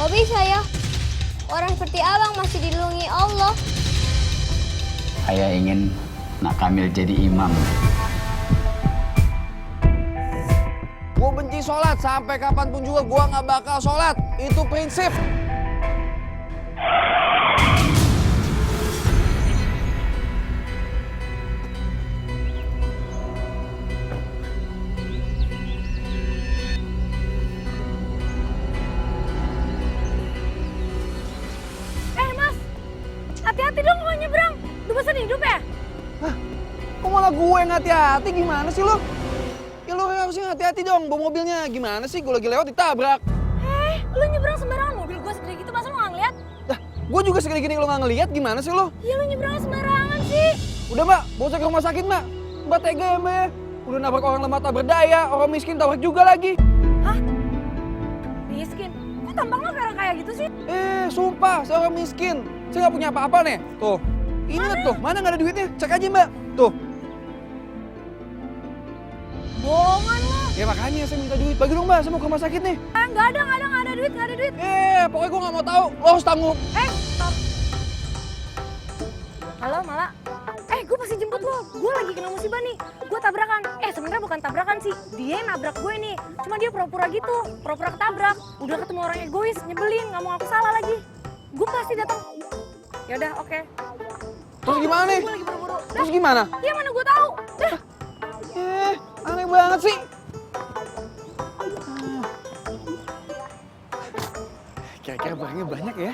Kok bisa ya? Orang seperti abang masih dilindungi Allah. Ayah ingin Nak Kamil jadi imam. Gue benci sholat, sampai kapanpun juga gue nggak bakal sholat. Itu prinsip. Mas, hati-hati dong kalau nyebrang. Lu pesan hidup ya? Hah? Kok malah gue yang hati-hati? Gimana sih lo? Ya lo harusnya hati-hati dong bawa mobilnya. Gimana sih gue lagi lewat ditabrak? Lu nyebrang sembarangan, mobil gue segede gitu masa lu nggak ngeliat? Dah, gue juga segini gini lo nggak ngeliat. Gimana sih lo? Ya lu nyebrang sembarangan sih. Udah mbak, bawa saya ke rumah sakit mbak. Mbak tega ya mbak ya? Udah nabrak orang lemah tak berdaya, orang miskin tabrak juga lagi. Hah? Miskin? Kok tampang lo kayak gitu sih? Sumpah, saya orang miskin. Saya nggak punya apa-apa nih. Tuh, ingat tuh, mana nggak ada duitnya? Cek aja mbak. Tuh. Bohongan lo. Ya makanya saya minta duit. Bagi dong mbak, saya mau ke rumah sakit nih. Nggak ada duit. Pokoknya gue nggak mau tahu. Lo harus tanggung. Stop. Halo, Mala. Gue pasti jemput lo. Gue lagi kena musibah nih. Gue tabrakan. Sebenarnya bukan tabrakan sih. Dia yang nabrak gue nih. Cuma dia pura-pura gitu. Pura-pura ketabrak. Udah ketemu orang egois, nyebelin, nggak mau aku salah lagi. Gue pasti datang. Yaudah, oke. Terus gimana nih? Gue lagi buru-buru. Terus gimana? Ya mana gue tahu. Dah. Aneh banget sih. Kira-kira barangnya banyak ya?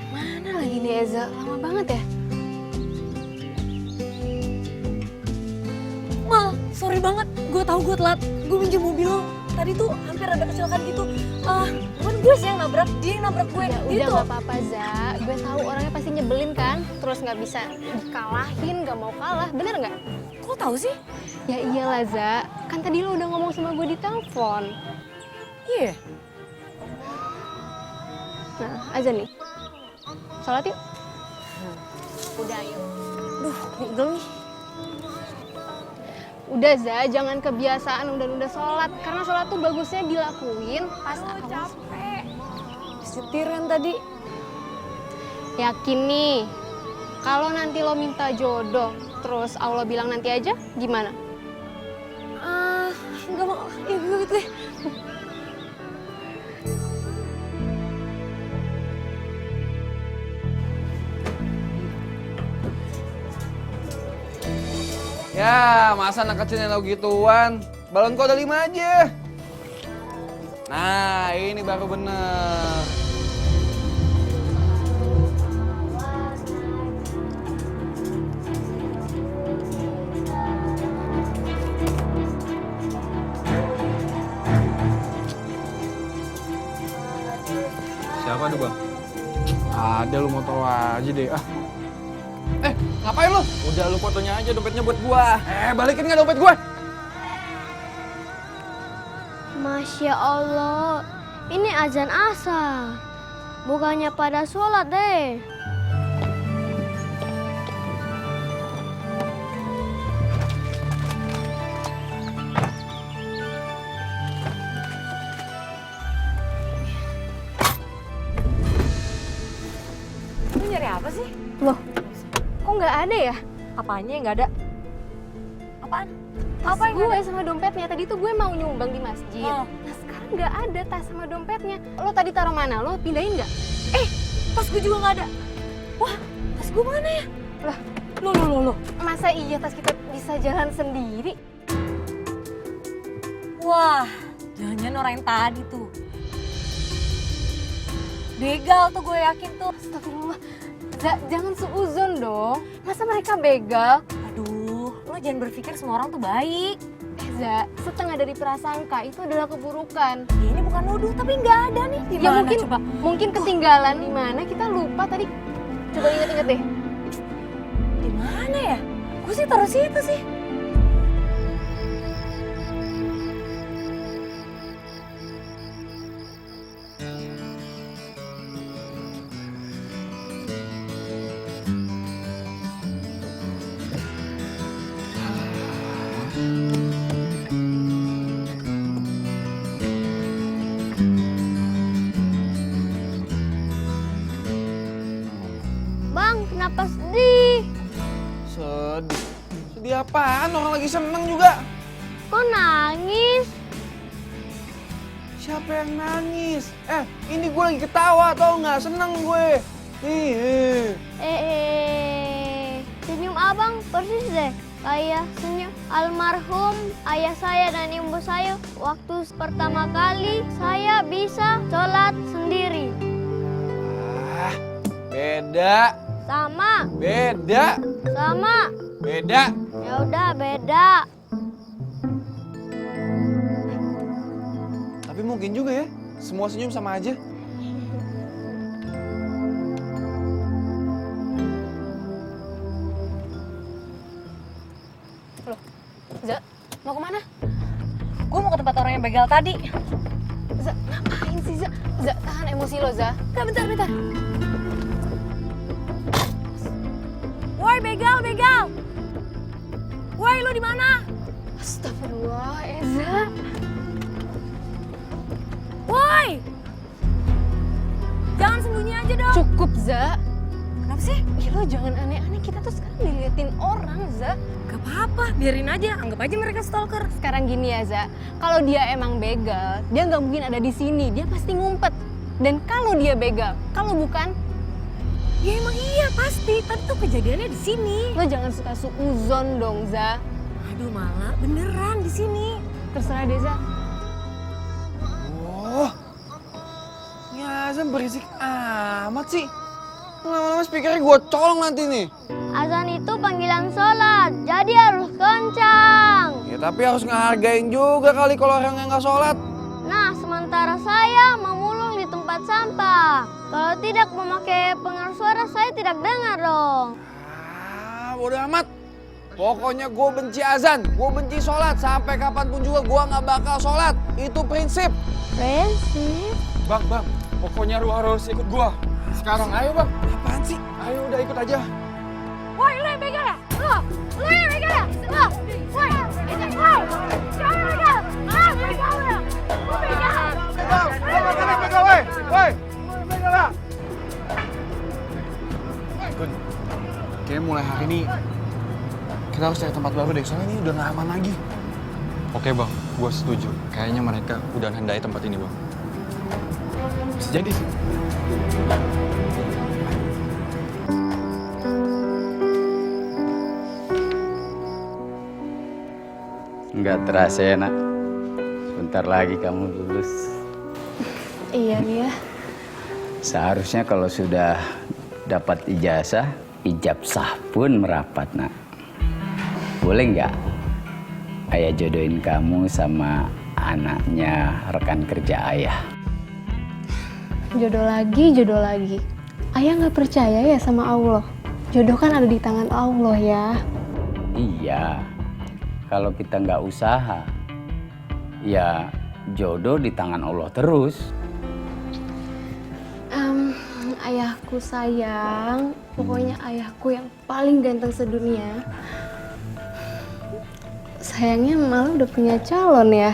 Mana lagi nih Eza? Lama banget ya? Mal, sorry banget. Gue tahu gue telat. Gue minjem mobil lo. Tadi tuh hampir ada kecelakaan gitu. Bukan gue sih yang nabrak, dia yang nabrak gue. Ya Gitu. udah gak apa-apa Za. Gue tahu orangnya pasti nyebelin kan. Terus nggak bisa dikalahin, nggak mau kalah. Bener nggak? Kok tahu sih? Ya iyalah Za. Kan tadi lo udah ngomong sama gue di telepon. Iya. Nah, aja nih. Sholat yuk. Udah yuk. Duh, pegel nih. Udah Za, jangan kebiasaan udah sholat. Karena sholat tuh bagusnya dilakuin pas awal. Capek. Setir kan tadi. Yakin nih, kalau nanti lo minta jodoh, terus Allah bilang nanti aja, gimana? Enggak mau. Gue gitu deh. Ya, masa anak kecilnya lo gituan? Balon kok ada 5 aja. Nah, ini baru bener. Siapa tuh bang? Ada, lu mau tahu aja deh. Ngapain lu? Udah lu fotonya aja, dompetnya buat gua. Balikin nggak dompet gue? Masya Allah, ini azan asar. Bukannya pada sholat deh. Lu nyari apa sih? Loh, kok nggak ada ya? Apanya yang nggak ada? Apaan? Tas Apa yang gue nggak ada? sama dompetnya. Tadi tuh gue mau nyumbang di masjid. Oh. Nah sekarang nggak ada tas sama dompetnya. Lo tadi taruh mana? Lo pindahin nggak? Tas gue juga nggak ada. Wah, tas gue mana ya? Lah, Loh. masa iya tas kita bisa jalan sendiri? Wah, jangan-jangan orang yang tadi tuh. Begal tuh gue yakin tuh. Astagfirullah. Jangan suuzon dong. Masa mereka begal? Aduh, lo jangan berpikir semua orang tuh baik. Setengah dari prasangka itu adalah keburukan. Ya, ini bukan nuduh, tapi nggak ada nih. Di Ya mana coba? mungkin ketinggalan di mana kita lupa tadi. Coba inget-inget deh. Di mana ya? Gue sih taruh situ sih. Kenapa sedih? Sedih. Sedih apaan? Orang lagi seneng juga. Kok nangis? Siapa yang nangis? Ini gue lagi ketawa tau nggak? Seneng gue. Nih. Senyum abang persis deh kayak senyum almarhum ayah saya dan ibu saya waktu pertama kali saya bisa sholat sendiri. Beda. Sama, Beda. sama. Beda. Ya udah beda. Tapi mungkin juga ya. Semua senyum sama aja. Loh, Za, mau kemana? Gue mau ke tempat orang yang begal tadi. Za, ngapain sih Za? Za, tahan emosi lo Za. Bentar. Woi, begal. Woi, lu di mana? Astagfirullah, Eza. Woi! Jangan sembunyi aja dong. Cukup Za. Kenapa sih? Ih, lo jangan aneh-aneh, kita tuh sekarang diliatin orang Za. Gak apa-apa, biarin aja. Anggap aja mereka stalker. Sekarang gini ya Za, kalau dia emang begal, dia nggak mungkin ada di sini, dia pasti ngumpet. Dan kalau dia begal, kalau bukan, Ya emang iya pasti. Tadi tuh kejadiannya di sini. lo jangan suka suuzon dong Za. Aduh malah beneran di sini. Terserah deh Za. Oh, ini azan berisik amat sih. Lama-lama speakernya gue colong nanti nih. Azan itu panggilan sholat, jadi harus kencang. Ya tapi harus ngehargain juga kali kalau orang yang nggak sholat. Nah, sementara saya memulung di tempat sampah. Kalau tidak memakai pengeras suara, saya tidak dengar dong. Bodo amat. Pokoknya gue benci azan, gue benci sholat. Sampai kapanpun juga gue nggak bakal sholat. Itu prinsip. Prinsip? Bang, pokoknya lu harus ikut gua. Sekarang, ayo bang. Apaan sih? Ayo udah ikut aja. Woi, lu yang begal ya? Lu yang begal ya? Woi, jangan begal. Begal ya? Lu begal. Begal, woi. Begal lah. Gun, kayaknya mulai hari ini kita harus cari tempat baru deh. Soalnya ini udah nggak aman lagi. Oke bang, gua setuju. Kayaknya mereka udah handai tempat ini bang. Bisa jadi sih. Nggak terasa ya nak. Sebentar lagi kamu lulus. Iya nih ya. Seharusnya kalau sudah dapat ijazah, ijab sah pun merapat nak. Boleh nggak ayah jodohin kamu sama anaknya rekan kerja ayah? Jodoh lagi. Ayah nggak percaya ya sama Allah. Jodoh kan ada di tangan Allah ya. Iya, kalau kita nggak usaha, ya jodoh di tangan Allah terus. Ayahku sayang, pokoknya ayahku yang paling ganteng sedunia. Sayangnya malah udah punya calon ya.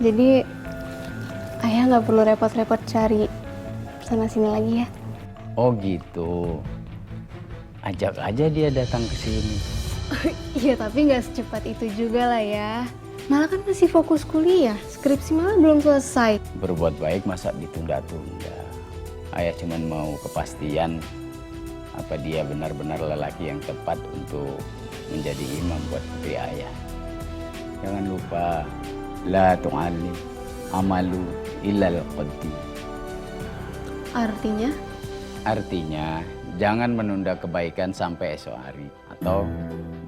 Jadi ayah nggak perlu repot-repot cari sana sini lagi ya. Oh gitu. Ajak aja dia datang ke sini. Iya tapi nggak secepat itu juga lah ya. Malah kan masih fokus kuliah, skripsi malah belum selesai. Berbuat baik masa ditunda-tunda. Ayah cuman mau kepastian apa dia benar-benar lelaki yang tepat untuk menjadi imam buat putri ayah. Jangan lupa, la tu'alli amalu illal qaddi. Artinya? Artinya, jangan menunda kebaikan sampai esok hari. Atau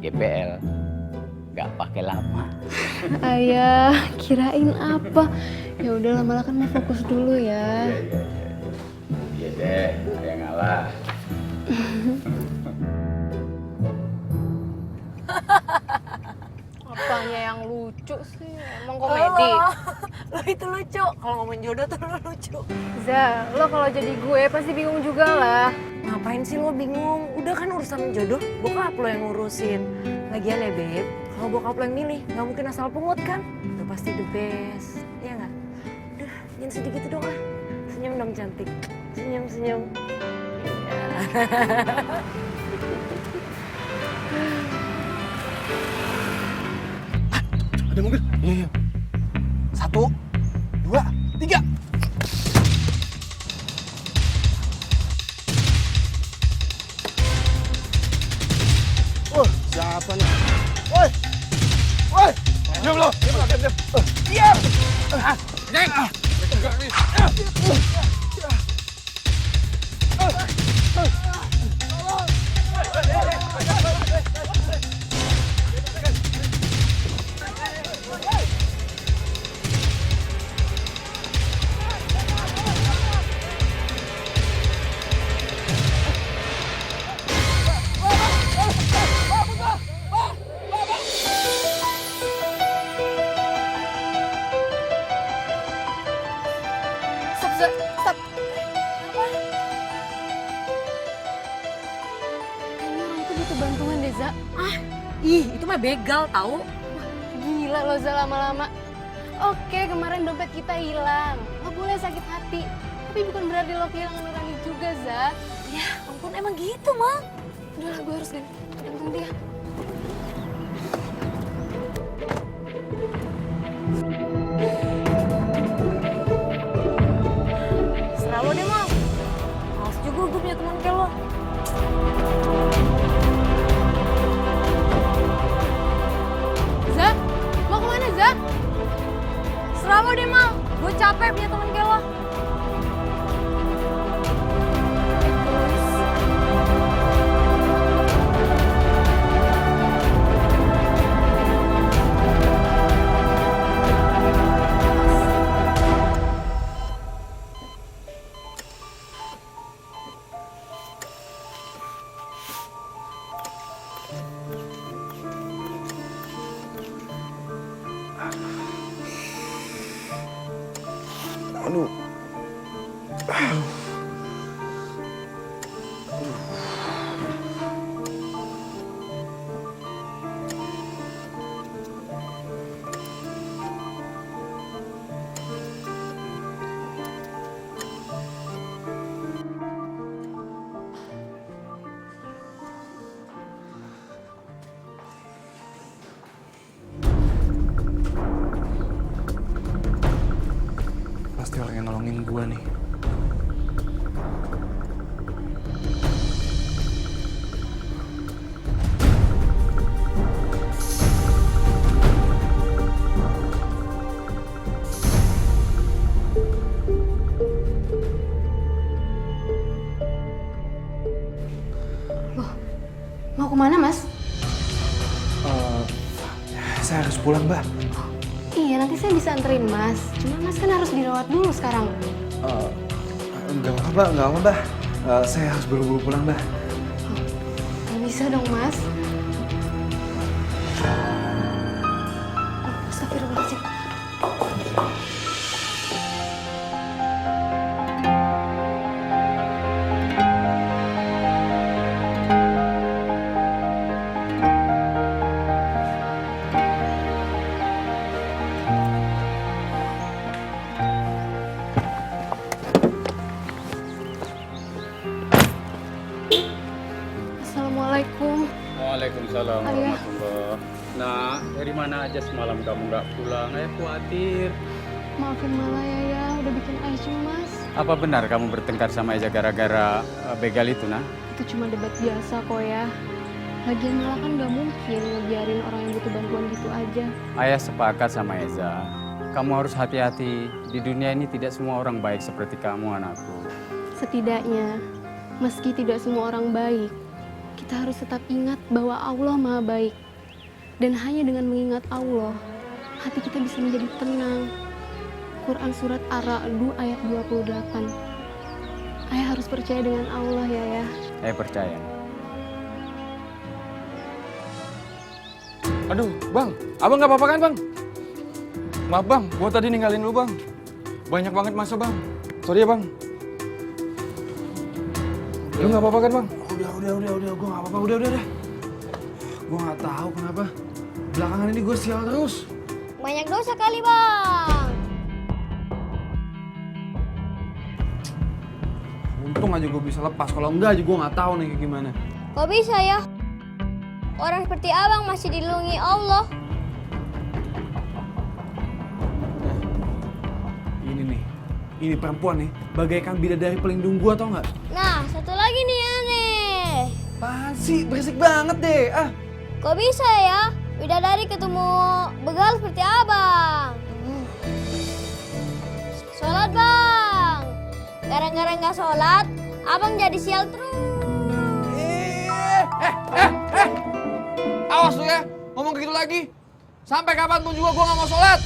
GPL, gak pakai lama. Ayah, kirain apa? Ya udah malah kan mau fokus dulu ya. Iya deh, ayah ngalah. Apanya yang lucu sih? Emang komedi? Lo itu lucu. Kalau ngomongin jodoh tuh lo lucu. Za, lo kalau jadi gue pasti bingung juga lah. Ngapain sih lo bingung? Udah kan urusan jodoh, bokap lo yang ngurusin. Lagian ya Beb, kalau bokap lo yang milih, nggak mungkin asal pungut kan? Udah pasti the best, iya nggak? Udah, jangan sedih gitu dong ah. Senyum dong cantik. Senyum. Iya. Ada mobil. Iya. 1, 2, 3. Siapa nih? Woi! Woi! Diam lo! Diam! Stop, Za. Stop. Kayaknya orang itu butuh bantuan deh, Za. Ih, itu mah begal tahu. Gila lo, Za, lama-lama. Oke, kemarin dompet kita hilang. Lo boleh sakit hati. Tapi bukan berarti lo kehilangan nurani juga, Za. Ya ampun, emang gitu, Mal. Udahlah, gue harus gantung dia. Serah lo deh, Mal. Males juga gue punya teman kayak lo. Za, mau kemana, Za? Serah lo deh, Mal. Gue capek punya teman kayak lo. Aduh. Pasti orang yang nolongin gua nih. Mau kemana, Mas? Saya harus pulang, Mbak. Iya, nanti saya bisa anterin Mas. Cuma Mas kan harus dirawat dulu sekarang. Enggak apa-apa, Mbak. Saya harus buru-buru pulang, Mbak. Nggak bisa dong, Mas. Astagfirullahaladzim. Assalamualaikum. Waalaikumsalam Ayah. warahmatullah. Nah, dari mana aja semalam kamu nggak pulang? Ayah khawatir. Maafin Malaya ya, udah bikin Ayah cemas. Apa benar kamu bertengkar sama Eza gara-gara begal itu, nah? Itu cuma debat biasa kok ya. Lagian malah kan gak mungkin ngebiarin orang yang butuh bantuan gitu aja. Ayah sepakat sama Eza. Kamu harus hati-hati. Di dunia ini tidak semua orang baik seperti kamu, anakku. Setidaknya, meski tidak semua orang baik, kita harus tetap ingat bahwa Allah Maha Baik. Dan hanya dengan mengingat Allah, hati kita bisa menjadi tenang. Quran Surat Ar-Ra'd ayat 28. Ayah harus percaya dengan Allah ya. Ayah percaya. Aduh, Bang. Abang nggak apa-apa kan, Bang? Maaf, Bang. Gua tadi ninggalin lu, Bang. Banyak banget masa, Bang. Sorry ya, Bang. Lu nggak apa-apa kan, Bang? Udah. Gue nggak apa-apa. Udah. Gue nggak tahu kenapa. Belakangan ini gue sial terus. Banyak dosa kali, Bang. untung aja gue bisa lepas. Kalau enggak aja gue nggak tahu nih kayak gimana. Kok bisa ya? Orang seperti abang masih dilindungi Allah. Ini nih, ini perempuan nih, bagaikan bidadari pelindung gue, tau nggak? Nah, satu lagi nih aneh. Apaan sih? Berisik banget deh. Ah, Kok bisa ya? Bidadari ketemu begal seperti abang. Sholat bang. Gara-gara nggak sholat, abang jadi sial terus. Awas lu ya, ngomong gitu lagi. Sampai kapanpun juga gue nggak mau sholat.